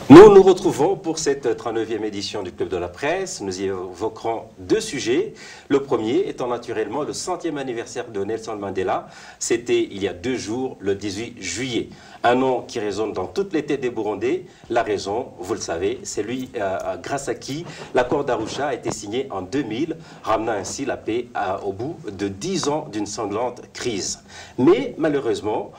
Nous nous retrouvons pour cette 39e édition du Club de la Presse. Nous y évoquerons deux sujets. Le premier étant naturellement le 100e anniversaire de Nelson Mandela. C'était il y a 2 jours, le 18 juillet. Un nom qui résonne dans toutes les têtes des Burundais. La raison, vous le savez, c'est lui grâce à qui l'accord d'Arusha a été signé en 2000, ramenant ainsi la paix au bout de 10 ans d'une sanglante crise. Mais malheureusement,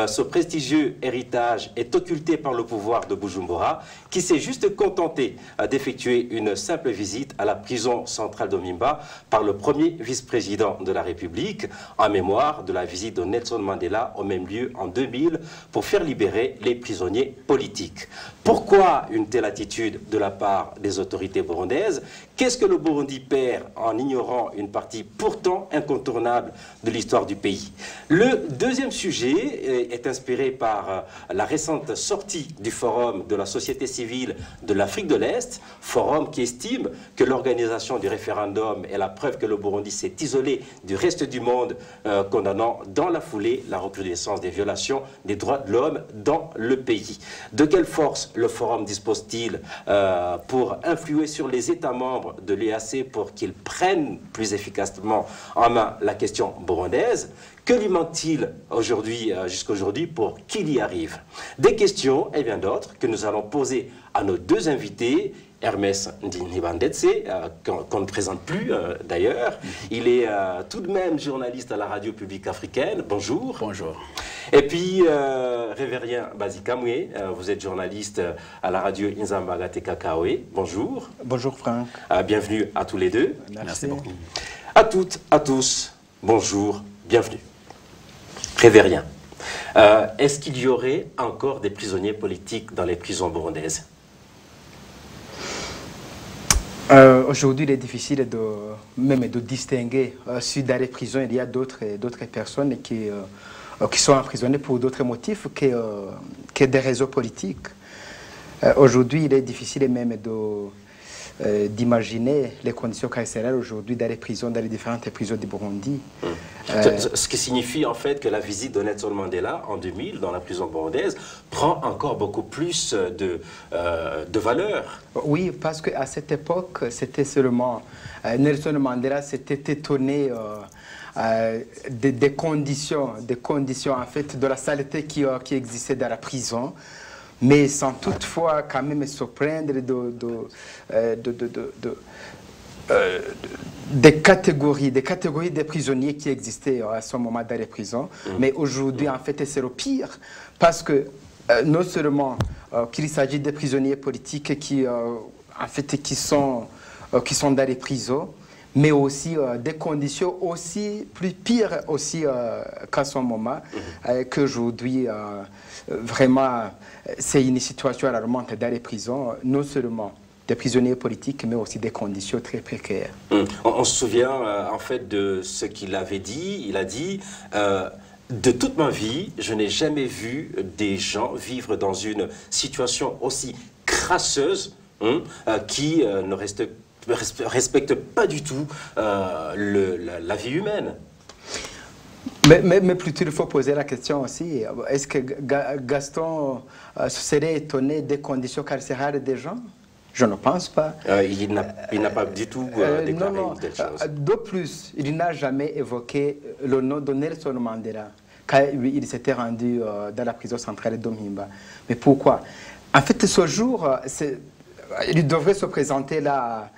ce prestigieux héritage est occulté par le pouvoir de Bujumbura, qui s'est juste contenté d'effectuer une simple visite à la prison centrale d'Omimba par le premier vice-président de la République, en mémoire de la visite de Nelson Mandela au même lieu en 2000 pour faire libérer les prisonniers politiques. Pourquoi une telle attitude de la part des autorités burundaises? Qu'est-ce que le Burundi perd en ignorant une partie pourtant incontournable de l'histoire du pays? Le deuxième sujet est inspiré par la récente sortie du Forum de la société civile de l'Afrique de l'Est, forum qui estime que l'organisation du référendum est la preuve que le Burundi s'est isolé du reste du monde, condamnant dans la foulée la recrudescence des violations des droits de l'homme dans le pays. De quelle force le forum dispose-t-il pour influer sur les États membres de l'EAC pour qu'ils prennent plus efficacement en main la question burundaise? Que lui manque-t-il aujourd'hui, jusqu'à aujourd'hui pour qu'il y arrive? Des questions et bien d'autres que nous allons poser à nos deux invités. Hermès Ndinibandetse, qu'on ne présente plus d'ailleurs. Il est tout de même journaliste à la radio publique africaine. Bonjour. Bonjour. Et puis, Révérien Bazikamwe, vous êtes journaliste à la radio Inzambagate Kakawe. Bonjour. Bonjour Franck. Bienvenue à tous les deux. Merci beaucoup. À toutes, à tous, bonjour, bienvenue. Révérien, est-ce qu'il y aurait encore des prisonniers politiques dans les prisons burundaises? Aujourd'hui, il est difficile même de distinguer. Dans les prisons, il y a d'autres personnes qui sont emprisonnées pour d'autres motifs que des réseaux politiques. Aujourd'hui, il est difficile même d'imaginer les conditions carcérales aujourd'hui dans les prisons, dans les différentes prisons du Burundi. Ce qui signifie en fait que la visite de Nelson Mandela en 2000 dans la prison burundaise prend encore beaucoup plus de valeur. Oui, parce qu'à cette époque, c'était seulement Nelson Mandela s'était étonné des conditions en fait de la saleté qui existait dans la prison, mais sans toutefois quand même se prendre des catégories de prisonniers qui existaient à ce moment dans les prisons. Mais aujourd'hui, en fait, c'est le pire, parce que non seulement qu'il s'agit des prisonniers politiques qui sont dans les prisons, mais aussi des conditions aussi plus pires aussi qu'à ce moment, qu'aujourd'hui, vraiment, c'est une situation alarmante dans les prisons, non seulement des prisonniers politiques, mais aussi des conditions très précaires. On se souvient en fait de ce qu'il avait dit. Il a dit de toute ma vie, je n'ai jamais vu des gens vivre dans une situation aussi crasseuse qui ne respecte pas du tout la vie humaine. Mais plutôt, il faut poser la question aussi, est-ce que Gaston se serait étonné des conditions carcérales des gens? Je ne pense pas. Il n'a pas du tout déclaré une telle chose. De plus, il n'a jamais évoqué le nom de Nelson Mandela quand il s'était rendu dans la prison centrale d'Omimba. Mais pourquoi? En fait, ce jour, il devrait se présenter là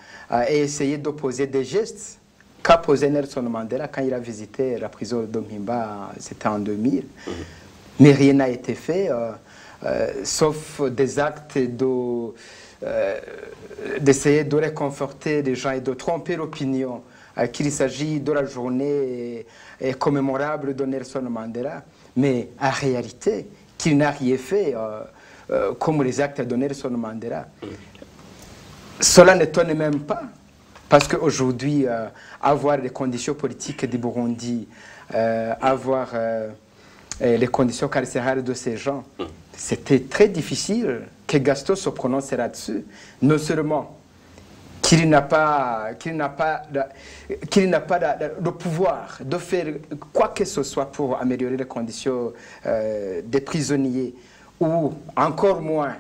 et essayer d'opposer des gestes qu'a posé Nelson Mandela quand il a visité la prison d'Omimba, c'était en 2000. Mais rien n'a été fait, sauf des actes d'essayer de réconforter les gens et de tromper l'opinion qu'il s'agit de la journée commémorable de Nelson Mandela. Mais en réalité, qu'il n'a rien fait comme les actes de Nelson Mandela. Cela n'étonne même pas, parce qu'aujourd'hui, avoir les conditions politiques du Burundi, avoir les conditions carcérales de ces gens, c'était très difficile que Gaston se prononce là-dessus. Non seulement qu'il n'a pas le pouvoir de faire quoi que ce soit pour améliorer les conditions des prisonniers, ou encore moins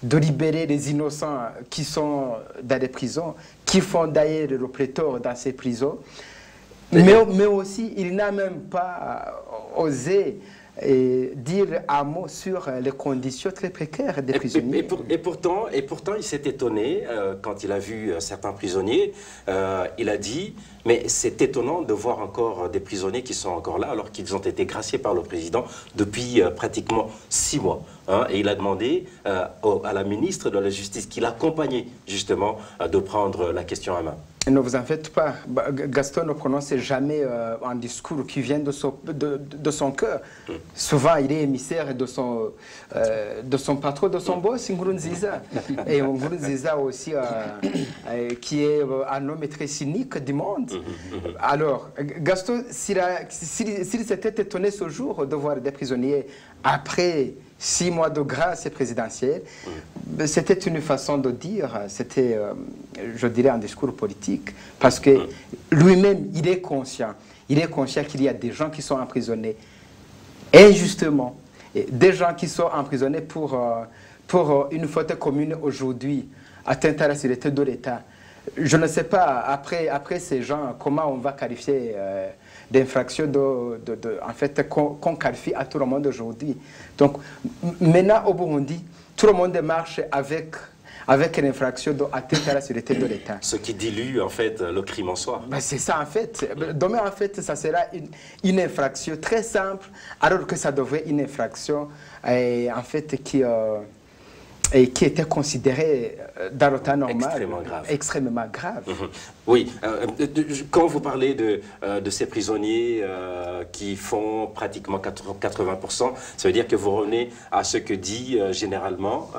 de libérer les innocents qui sont dans les prisons, qui font d'ailleurs le pléthore dans ces prisons. Mais aussi, il n'a même pas osé dire un mot sur les conditions très précaires des prisonniers. Et pourtant, il s'est étonné quand il a vu certains prisonniers. Il a dit, mais c'est étonnant de voir encore des prisonniers qui sont encore là alors qu'ils ont été graciés par le président depuis pratiquement 6 mois. Hein, et il a demandé à la ministre de la Justice qui l'accompagnait justement de prendre la question en main. Ne vous en faites pas. Gaston ne prononce jamais un discours qui vient de son cœur. Souvent, il est émissaire de son patron, de son boss, Nkurunziza. Et Nkurunziza aussi, qui est un homme très cynique du monde. Alors, Gaston, s'il s'était étonné ce jour de voir des prisonniers après 6 mois de grâce présidentielle, c'était une façon de dire, c'était, je dirais, un discours politique, parce que lui-même, il est conscient qu'il y a des gens qui sont emprisonnés injustement, et des gens qui sont emprisonnés pour une faute commune aujourd'hui, atteinte à la sécurité de l'État. Je ne sais pas, après ces gens, comment on va qualifier d'infraction en fait, qu'on qualifie à tout le monde aujourd'hui. Donc, maintenant, au Burundi, tout le monde marche avec une infraction d'atteinte à la sécurité de l'État. Ce qui dilue, en fait, le crime en soi. Ben, c'est ça, en fait. Demain, en fait, ça sera une infraction très simple, alors que ça devrait être une infraction, en fait, qui était considérée dans le temps normal extrêmement grave. Oui, quand vous parlez de ces prisonniers qui font pratiquement 80%, ça veut dire que vous revenez à ce que dit généralement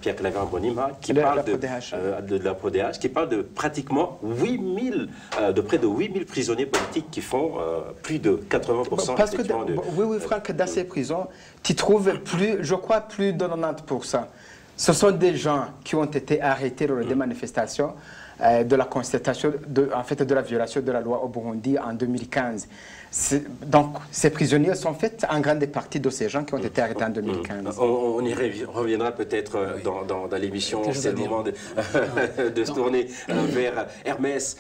Pierre Claver Mbonimpa, qui parle de la PRODH, qui parle de pratiquement 8000, de près de 8000 prisonniers politiques qui font plus de 80%. Parce que, oui, Franck, dans ces prisons, tu trouves je crois plus de 90%. Ce sont des gens qui ont été arrêtés lors des manifestations de la constatation en fait, de la violation de la loi au Burundi en 2015. Donc, ces prisonniers sont faits en grande partie de ces gens qui ont été arrêtés en 2015. On y reviendra peut-être dans l'émission. C'est le moment de se tourner vers Hermès.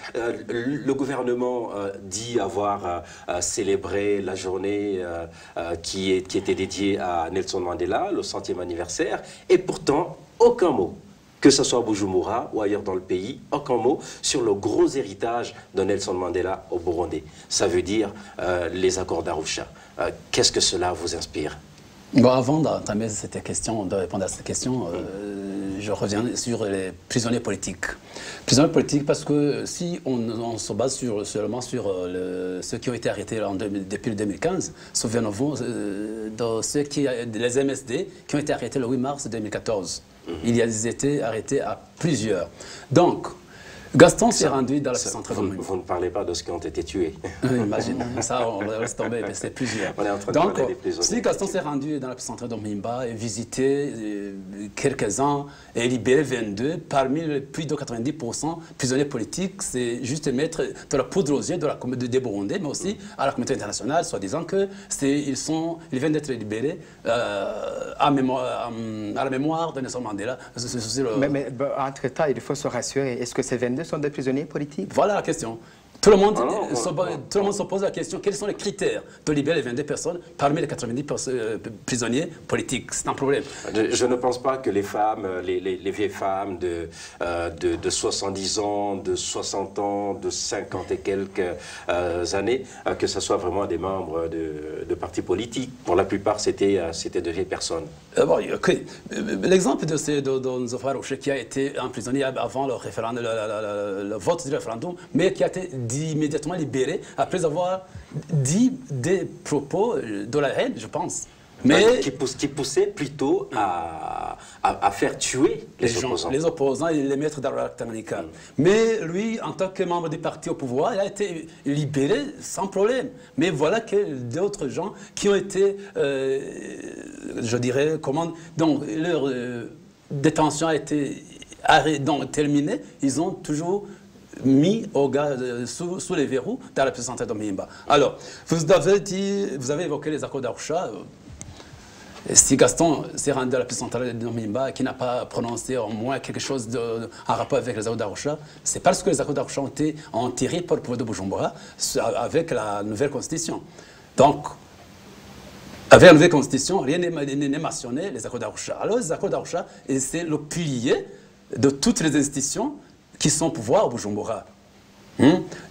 Le gouvernement dit avoir célébré la journée qui était dédiée à Nelson Mandela, le 100e anniversaire, et pourtant, aucun mot, que ce soit à Bujumbura ou ailleurs dans le pays, aucun mot sur le gros héritage de Nelson Mandela au Burundi. Ça veut dire les accords d'Arusha. Qu'est-ce que cela vous inspire? Bon, avant d'entamer cette question, de répondre à cette question, je reviens sur les prisonniers politiques. Prisonniers politiques parce que si on se base seulement sur ceux qui ont été arrêtés depuis le 2015, souvenons-vous de les MSD qui ont été arrêtés le 8 mars 2014. Ils étaient arrêtés à plusieurs. Donc, Gaston s'est rendu dans la centre de Moïba. Vous ne parlez pas de ceux qui ont été tués. Imagine, ça on laisse tomber, mais c'est plusieurs. On est en train de donc, parler des prisonniers. Si Gaston s'est rendu dans la centre de Moïba et visité quelques-uns et libéré 22, parmi les plus de 90% prisonniers politiques, c'est juste mettre de la poudre aux yeux des Burundais, mais aussi à la communauté internationale, soit disant qu'ils viennent d'être libérés à la mémoire de Nelson Mandela. Mais entre-temps, il faut se rassurer. Est-ce que ces 22 sont des prisonniers politiques? Voilà la question. Tout le monde se pose la question, quels sont les critères de libérer les 22 personnes parmi les 90 prisonniers politiques? C'est un problème. Je ne pense pas que les femmes, les vieilles femmes de 70 ans, de 60 ans, de 50 et quelques années, que ce soit vraiment des membres de partis politiques. Pour la plupart, c'était de vieilles personnes. Bon, okay. L'exemple de Nzofar Rouché qui a été emprisonné avant le vote du référendum, mais qui a été immédiatement libéré après avoir dit des propos de la haine, je pense. Mais qui poussait plutôt à faire tuer les opposants. Les opposants et les mettre dans la Tanganyika. Mais lui, en tant que membre du parti au pouvoir, il a été libéré sans problème. Mais voilà que d'autres gens qui ont été, je dirais, donc leur détention a été terminée, ils ont toujours mis sous les verrous dans la centre de Moïba. Alors, vous avez évoqué les accords d'Arusha. Si Gaston s'est rendu à la prison centrale de Mbimba, qui n'a pas prononcé au moins quelque chose en rapport avec les accords d'Arusha, c'est parce que les accords d'Arusha ont été enterrés par le pouvoir de Bujumbura avec la nouvelle constitution. Donc, avec la nouvelle constitution, rien n'est mentionné, les accords d'Arusha. Alors, les accords d'Arusha, c'est le pilier de toutes les institutions qui sont au pouvoir au Bujumbura.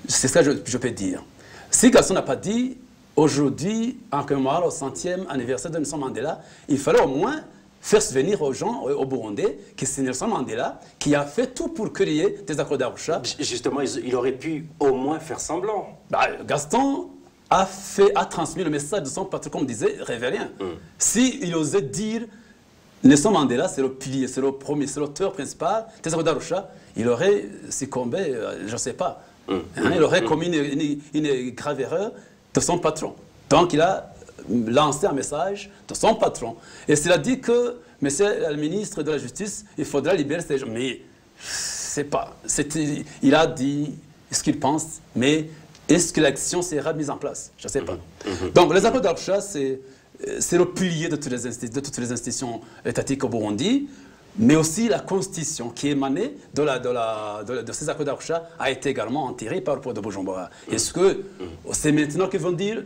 C'est ça que je peux dire. Si Gaston n'a pas dit, aujourd'hui, en commémorant au 100e anniversaire de Nelson Mandela, il fallait au moins faire souvenir aux gens, au Burundais, que c'est Nelson Mandela qui a fait tout pour créer des accords d'Arusha. Justement, il aurait pu au moins faire semblant. Gaston a transmis le message de son patron, comme disait Révérien. S'il osait dire Nelson Mandela, c'est le pilier, c'est le premier, c'est l'auteur principal des accords d'Arusha, il aurait succombé, je ne sais pas. Il aurait commis une grave erreur de son patron. Donc il a lancé un message de son patron. Et cela dit que, monsieur le ministre de la Justice, il faudra libérer ces gens. Mais c'est pas. Il a dit ce qu'il pense, mais est-ce que l'action sera mise en place? Je ne sais pas. Donc les accords d'Arusha, c'est le pilier de toutes les institutions étatiques au Burundi. Mais aussi la constitution qui émanait de ces accords d'Arusha a été également enterrée par le pouvoir de Bujumbura. Est-ce que c'est maintenant qu'ils vont dire,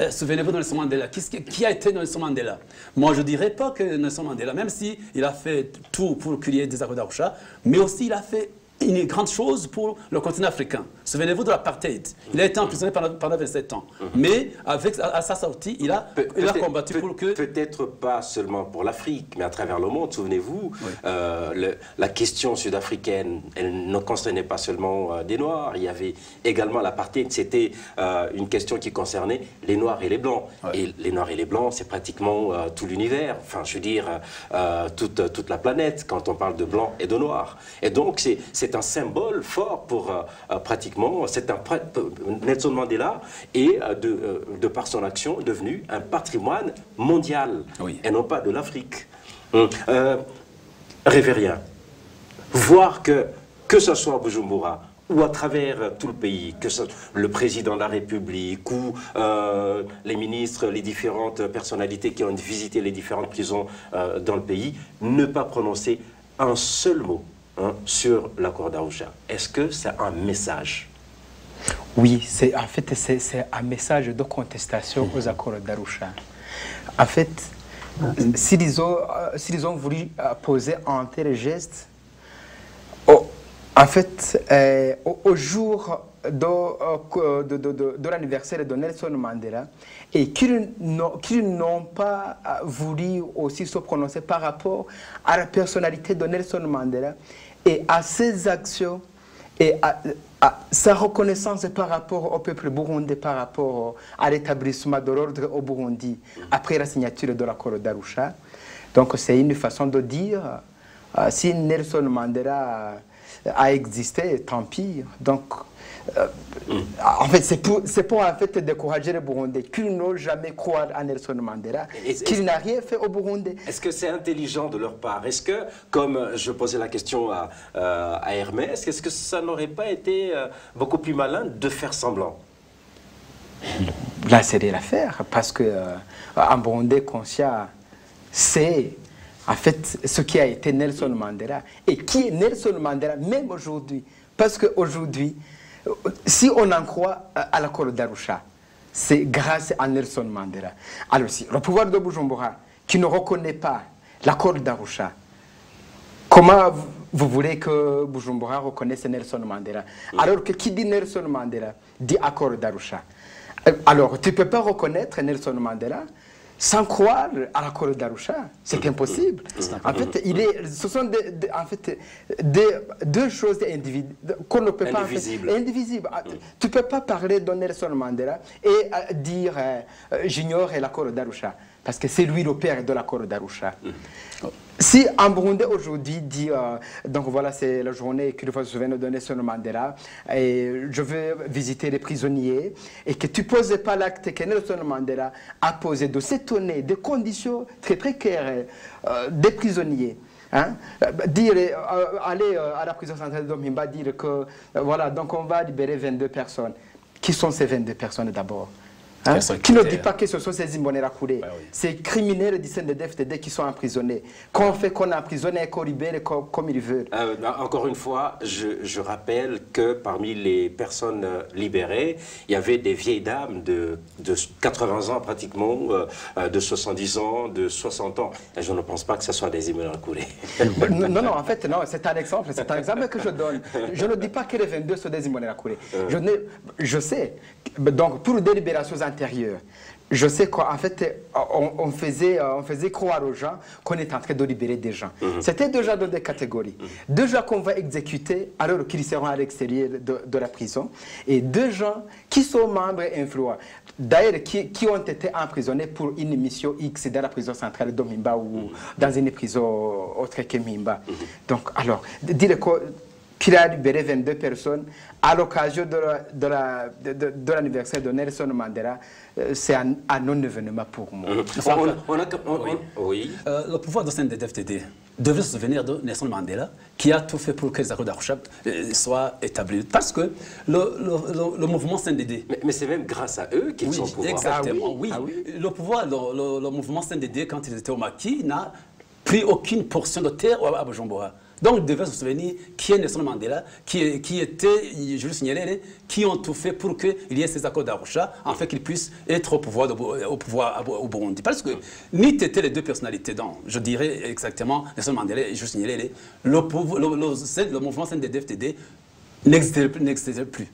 souvenez-vous de Nelson Mandela, qui a été Nelson Mandela? Moi je ne dirais pas que Nelson Mandela, même s'il a fait tout pour créer des accords d'Arusha, mais aussi il a fait une grande chose pour le continent africain. Souvenez-vous de l'apartheid. Il a été emprisonné pendant 27 ans. Mais à sa sortie, il a combattu pour que... Peut-être pas seulement pour l'Afrique, mais à travers le monde. Souvenez-vous, la question sud-africaine, elle ne concernait pas seulement des Noirs. Il y avait également l'apartheid. C'était une question qui concernait les Noirs et les Blancs. Et les Noirs et les Blancs, c'est pratiquement tout l'univers. Enfin, je veux dire, toute la planète, quand on parle de Blancs et de Noirs. Et donc, c'est un symbole fort pour pratiquement, Nelson Mandela est, de par son action, devenu un patrimoine mondial, et non pas de l'Afrique. Révérien, voir que ce soit à Bujumbura, ou à travers tout le pays, que le président de la République ou les ministres, les différentes personnalités qui ont visité les différentes prisons dans le pays, ne pas prononcer un seul mot sur l'accord d'Arusha. Est-ce que c'est un message? Oui, c'est un message de contestation aux accords d'Arusha. En fait, s'ils ont voulu poser un tel geste, en fait, au jour de l'anniversaire de Nelson Mandela, et qu'ils n'ont pas voulu aussi se prononcer par rapport à la personnalité de Nelson Mandela et à ses actions et à sa reconnaissance par rapport au peuple burundais, par rapport à l'établissement de l'ordre au Burundi après la signature de l'accord d'Arusha. Donc c'est une façon de dire, si Nelson Mandela a existé, tant pis. Donc, en fait, c'est pour en fait décourager les Burundais qu'ils n'ont jamais croire à Nelson Mandela, qu'il n'a rien fait au Burundi. Est-ce que c'est intelligent de leur part? Est-ce que, comme je posais la question à Hermès, est-ce que ça n'aurait pas été beaucoup plus malin de faire semblant? Là, c'est de l'affaire, parce qu'un Burundais conscient, c'est en fait ce qui a été Nelson Mandela. Et qui est Nelson Mandela, même aujourd'hui? Parce qu'aujourd'hui, si on en croit à l'accord d'Arusha, c'est grâce à Nelson Mandela. Alors si le pouvoir de Bujumbura, qui ne reconnaît pas l'accord d'Arusha, comment vous voulez que Bujumbura reconnaisse Nelson Mandela? Alors que qui dit Nelson Mandela dit accord d'Arusha. Alors tu ne peux pas reconnaître Nelson Mandela sans croire à l'accord d'Arusha. C'est impossible. En fait, ce sont deux choses qu'on ne peut pas... Indivisibles. Indivisibles. Tu ne peux pas parler de Nelson Mandela et dire j'ignore l'accord d'Arusha, parce que c'est lui le père de l'accord d'Arusha. Si un Burundais aujourd'hui dit, donc voilà, c'est la journée qu'il faut se souvenir de Nelson Mandela, et je veux visiter les prisonniers, et que tu ne poses pas l'acte que Nelson Mandela a posé de s'étonner des conditions très précaires des prisonniers. Aller à la prison centrale de Mbimba, dire que voilà, donc on va libérer 22 personnes. Qui sont ces 22 personnes d'abord? Hein? Quels Qui ne critères? dit pas que ce sont ces Imbonerakure. Bah oui. Ces criminels du CNDD-FDD qui sont emprisonnés. Qu'on fait qu'on emprisonne et qu'on libère comme ils veulent. Encore une fois, je rappelle que parmi les personnes libérées, il y avait des vieilles dames de 80 ans pratiquement, de 70 ans, de 60 ans. Et je ne pense pas que ce soit des Imbonerakure. Non, en fait, non, c'est un exemple que je donne. Je ne dis pas que les 22 sont des Imbonerakure. Je sais, donc pour des libérations antérieures, je sais qu'en fait, on faisait croire aux gens qu'on est en train de libérer des gens. C'était déjà dans des catégories. Deux gens qu'on va exécuter alors qu'ils seront à l'extérieur de la prison. Et deux gens qui sont membres influents. D'ailleurs, qui ont été emprisonnés pour une mission X dans la prison centrale de Mimba ou dans une prison autre que Mimba. Donc, alors, dire qu'il a libéré 22 personnes à l'occasion de l'anniversaire de Nelson Mandela, c'est un non-événement pour moi. Oui. Le pouvoir de CNDD-FDD devrait se souvenir de Nelson Mandela, qui a tout fait pour que les accords d'Arusha soient établis. Parce que le mouvement CNDD... Mais c'est même grâce à eux qu'ils sont au pouvoir. Exactement, oui. Le pouvoir, le mouvement CNDD, quand ils étaient au maquis, n'a pris aucune portion de terre à Bujumbura. Donc, il devait se souvenir qui est Nelson Mandela, qui était, je le signalais, qui ont tout fait pour qu'il y ait ces accords d'Arusha, afin qu'ils puissent être au pouvoir au Burundi. Parce que ni étaient les deux personnalités, donc, je dirais exactement, Nelson Mandela, je le signalais, le mouvement CNDD-FDD n'existait plus.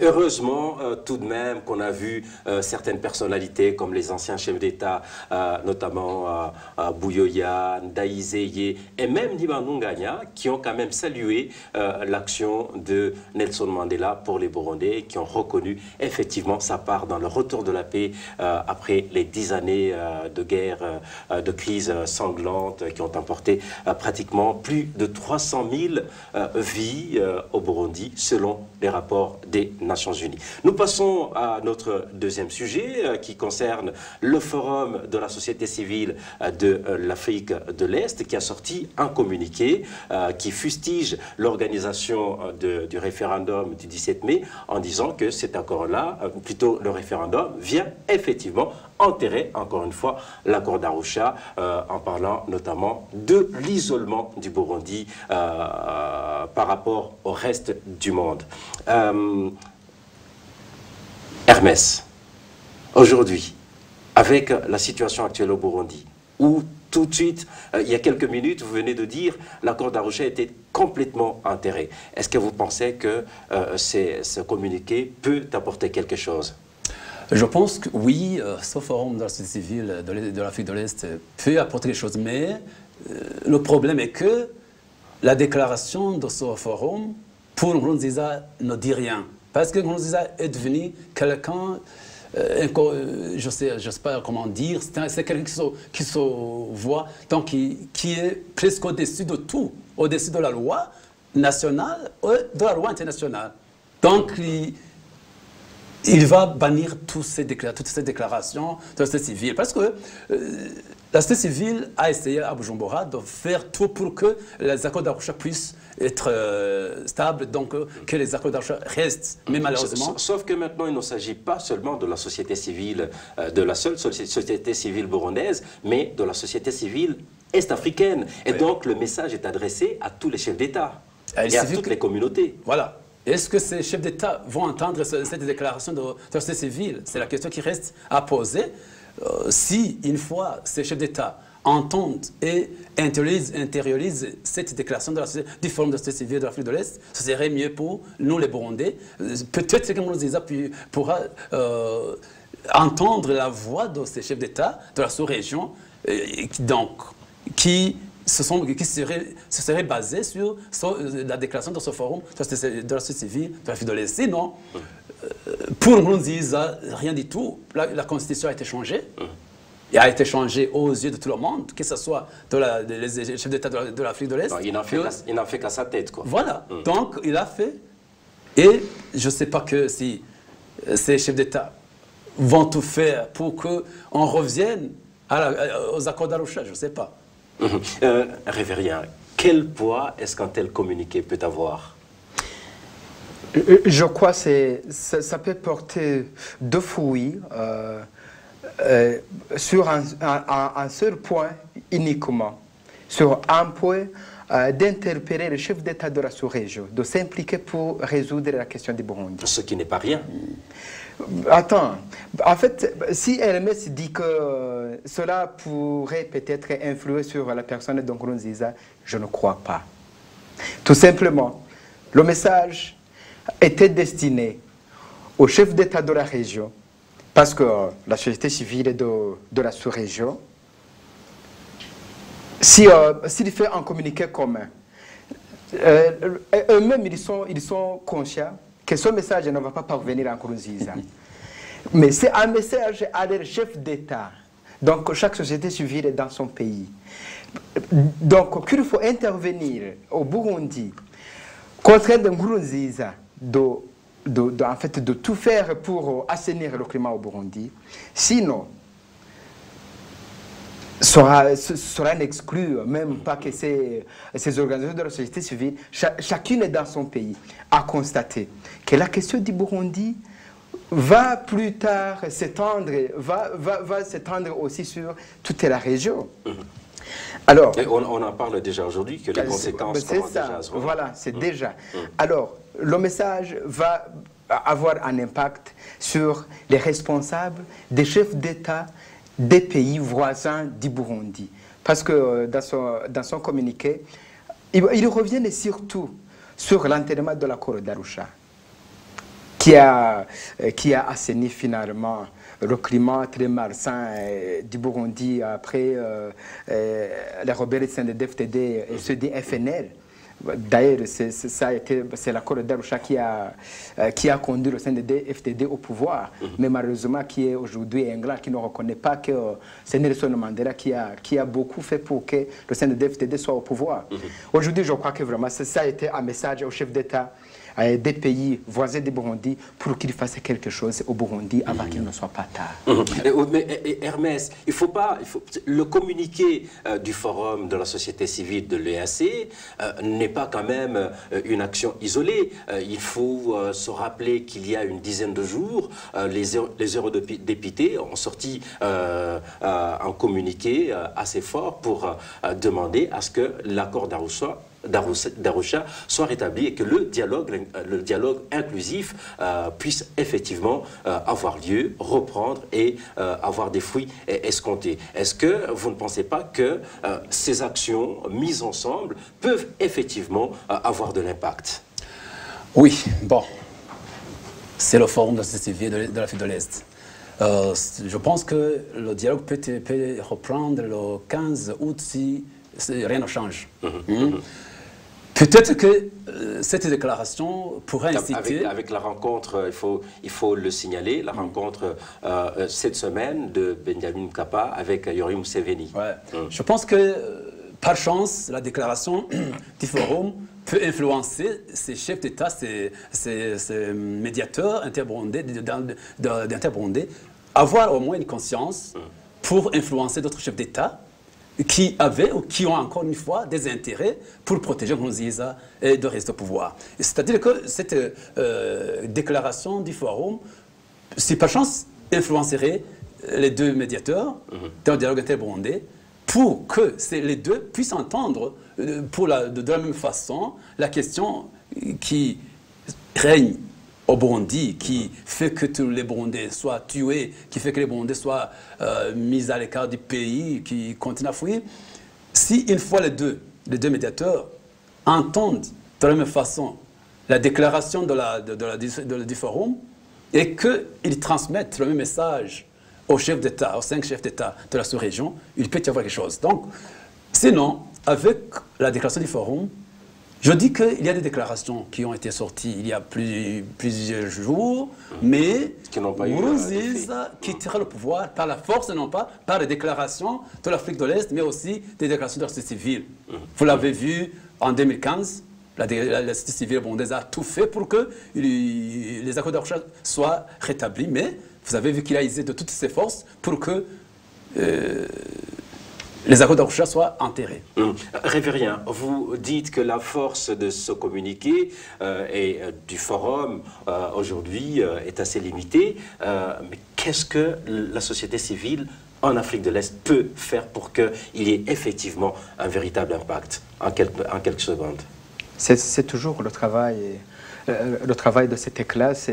Heureusement, tout de même, qu'on a vu certaines personnalités comme les anciens chefs d'État, notamment Bouyoya, Ndaïzeye et même Nibangu Nganya, qui ont quand même salué l'action de Nelson Mandela pour les Burundais, qui ont reconnu effectivement sa part dans le retour de la paix après les 10 années de guerre, de crise sanglante qui ont emporté pratiquement plus de 300 000 vies au Burundi, selon les rapports des Nations Unies. Nous passons à notre deuxième sujet qui concerne le forum de la société civile de l'Afrique de l'Est qui a sorti un communiqué qui fustige l'organisation du référendum du 17 mai en disant que cet accord-là, plutôt le référendum, vient effectivement enterrer encore une fois l'accord d'Arusha en parlant notamment de l'isolement du Burundi par rapport au reste du monde. Hermès, aujourd'hui, avec la situation actuelle au Burundi, où tout de suite, il y a quelques minutes, vous venez de dire l'accord d'Arusha était complètement enterré. Est-ce que vous pensez que ce communiqué peut apporter quelque chose ? Je pense que oui, ce forum de la société civile de l'Afrique de l'Est peut apporter quelque chose, mais le problème est que la déclaration de ce forum, pour Nkurunziza, ne dit rien. Parce que Nkurunziza est devenu quelqu'un, je sais pas comment dire, c'est quelqu'un qui se voit, donc qui est presque au-dessus de tout, au-dessus de la loi nationale et de la loi internationale. Donc, il va bannir toutes ces déclarations de la société civile. Parce que la société civile a essayé à Bujumbura de faire tout pour que les accords d'Arusha puissent être stables, donc que les accords d'Arusha restent. Mais malheureusement... Sauf que maintenant, il ne s'agit pas seulement de la société civile, de la seule société civile burundaise, mais de la société civile est-africaine. Et donc, le message est adressé à tous les chefs d'État et à toutes les communautés. Voilà. Est-ce que ces chefs d'État vont entendre cette déclaration de la société civile? C'est la question qui reste à poser. Si, une fois, ces chefs d'État entendent et intériorisent cette déclaration du Forum de la société civile de l'Afrique de l'Est, ce serait mieux pour nous, les Burundais. Peut-être que Nkurunziza pourra entendre la voix de ces chefs d'État de la sous-région, qui serait basé sur la déclaration de ce forum de la société civile de l'Afrique de l'Est. Sinon, pour Nkurunziza, rien du tout. La Constitution a été changée. Il a été changé aux yeux de tout le monde, que ce soit les chefs d'État de l'Afrique de l'Est. Il n'en fait qu'à sa tête, quoi. Voilà. Donc, il a fait. Et je ne sais pas si ces chefs d'État vont tout faire pour qu'on revienne aux accords d'Arusha. Je ne sais pas. Révérien, quel poids est-ce qu'un tel communiqué peut avoir? Je crois que ça peut porter deux fruits sur un seul point uniquement, sur un point d'interpeller le chef d'État de la sous-région, de s'impliquer pour résoudre la question du Burundi. Ce qui n'est pas rien. Attends, en fait, si Hermès dit que cela pourrait peut-être influer sur la personne de Nkurunziza, je ne crois pas. Tout simplement, le message était destiné au chef d'État de la région, parce que la société civile de la sous-région, s'il fait un communiqué commun, eux-mêmes ils sont conscients que ce message ne va pas parvenir à Nkurunziza. Mais c'est un message à leur chef d'État. Donc chaque société civile est dans son pays. Donc qu'il faut intervenir au Burundi, contraindre Nkurunziza en fait, de tout faire pour assainir le climat au Burundi. Sinon, sera exclu, même pas que ces organisations de la société civile, chacune est dans son pays, à constater que la question du Burundi va plus tard s'étendre, va s'étendre aussi sur toute la région. Alors, et on en parle déjà aujourd'hui, que les conséquences commencent déjà à se voir. Voilà, c'est déjà. Alors, le message va avoir un impact sur les responsables des chefs d'État des pays voisins du Burundi. Parce que dans son communiqué, il revient surtout sur l'enterrement de l'accord d'Arusha, qui a assaini finalement le climat très malsain du Burundi après les rebelles de DFTD et ceux du FNL. D'ailleurs, c'est l'accord d'Arusha qui a conduit le CNDD-FDD au pouvoir, mais malheureusement qui est aujourd'hui Anglais, qui ne reconnaît pas que c'est Nelson Mandela qui a beaucoup fait pour que le CNDD-FDD soit au pouvoir. Aujourd'hui, je crois que vraiment ça a été un message au chef d'État des pays voisins du Burundi pour qu'il fasse quelque chose au Burundi avant qu'il ne soit pas tard. Mais Hermès, le communiqué du Forum de la société civile de l'EAC n'est pas quand même une action isolée. Il faut se rappeler qu'il y a une dizaine de jours, les eurodéputés ont sorti un communiqué assez fort pour demander à ce que l'accord d'Arusha soit rétabli et que le dialogue inclusif puisse effectivement avoir lieu, reprendre et avoir des fruits escomptés. Est-ce que vous ne pensez pas que ces actions mises ensemble peuvent effectivement avoir de l'impact? Oui, bon, c'est le forum de la société civile de l'Afrique de l'Est. Je pense que le dialogue peut reprendre le 15 août si rien ne change. Peut-être que cette déclaration pourrait inciter... Avec la rencontre, il faut le signaler, la rencontre cette semaine de Benjamin Mkapa avec Yoweri Museveni. Ouais. Je pense que, par chance, la déclaration du forum peut influencer ces chefs d'État, ces médiateurs interburundais, avoir au moins une conscience pour influencer d'autres chefs d'État qui avaient ou qui ont encore une fois des intérêts pour protéger Nkurunziza et de rester au pouvoir. C'est-à-dire que cette déclaration du forum, si par chance, influencerait les deux médiateurs dans le dialogue interburundais pour que les deux puissent entendre de la même façon la question qui règne au Burundi, qui fait que tous les Burundais soient tués, qui fait que les Burundais soient mis à l'écart du pays, qui continuent à fuir. Si une fois les deux médiateurs entendent de la même façon la déclaration du forum et qu'ils transmettent le même message aux chefs d'État, aux 5 chefs d'État de la sous-région, il peut y avoir quelque chose. Donc, sinon, avec la déclaration du forum, je dis qu'il y a des déclarations qui ont été sorties il y a plusieurs jours, mais Nkurunziza quittera le pouvoir par la force et non pas par les déclarations de l'Afrique de l'Est, mais aussi des déclarations de la société civile. Vous l'avez vu en 2015, la société civile burundaise a tout fait pour que les accords d'Arusha soient rétablis, mais vous avez vu qu'il a usé de toutes ses forces pour que les accords d'Arusha soient enterrés. Révérien, vous dites que la force de ce communiqué et du forum aujourd'hui est assez limitée, mais qu'est-ce que la société civile en Afrique de l'Est peut faire pour qu'il y ait effectivement un véritable impact en quelques secondes? C'est toujours le travail de cette classe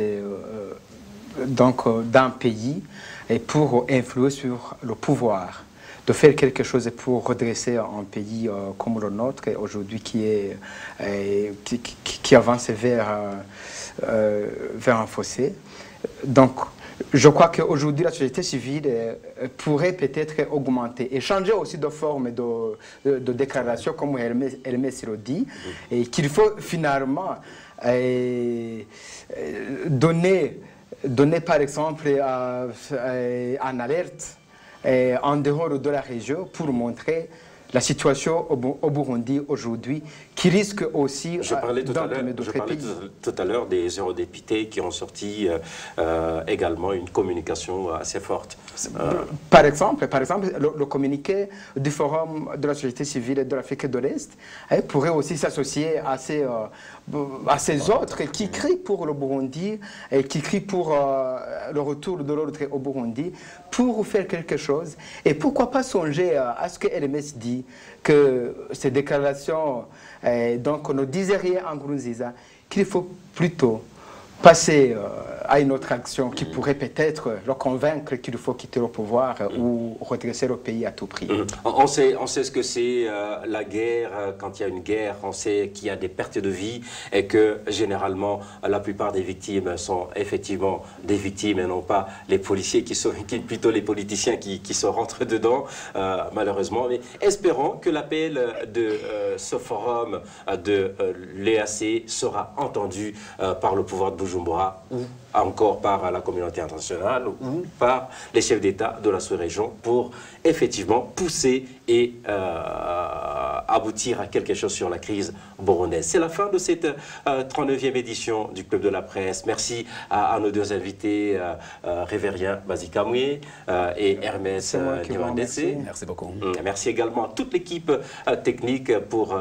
d'un pays et pour influer sur le pouvoir, de faire quelque chose pour redresser un pays comme le nôtre aujourd'hui qui avance vers un fossé. Donc, je crois qu'aujourd'hui, la société civile pourrait peut-être augmenter et changer aussi de forme de déclaration, comme Hermès le dit, et qu'il faut finalement donner par exemple en alerte en dehors de la région pour montrer la situation au Burundi aujourd'hui, qui risque aussi Je parlais tout à l'heure des eurodéputés qui ont sorti également une communication assez forte. Par exemple, le communiqué du Forum de la société civile de l'Afrique de l'Est pourrait aussi s'associer à ces autres qui crient pour le Burundi et qui crient pour le retour de l'ordre au Burundi pour faire quelque chose. Et pourquoi pas songer à ce que Hermès dit, que ces déclarations donc ne disaient rien en Nkurunziza, qu'il faut plutôt passer à une autre action qui pourrait peut-être le convaincre qu'il faut quitter le pouvoir ou redresser le pays à tout prix. On sait ce que c'est la guerre, quand il y a une guerre, on sait qu'il y a des pertes de vie et que généralement la plupart des victimes sont effectivement des victimes et non pas les policiers plutôt les politiciens qui se rentrent dedans, malheureusement. Mais espérons que l'appel de ce forum de l'EAC sera entendu par le pouvoir de Bujumbura ou encore par la communauté internationale ou par les chefs d'État de la sous-région pour effectivement pousser et aboutir à quelque chose sur la crise burundaise. C'est la fin de cette 39e édition du Club de la Presse. Merci à nos deux invités, Révérien Bazikamoué et Hermès Niwandetse. Merci beaucoup. Merci également à toute l'équipe technique pour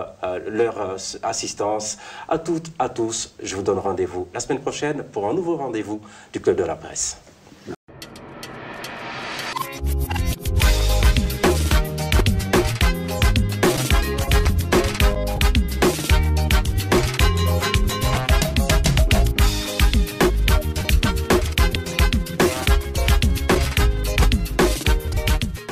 leur assistance. À toutes, à tous, je vous donne rendez-vous la semaine prochaine pour un nouveau rendez-vous du Club de la Presse.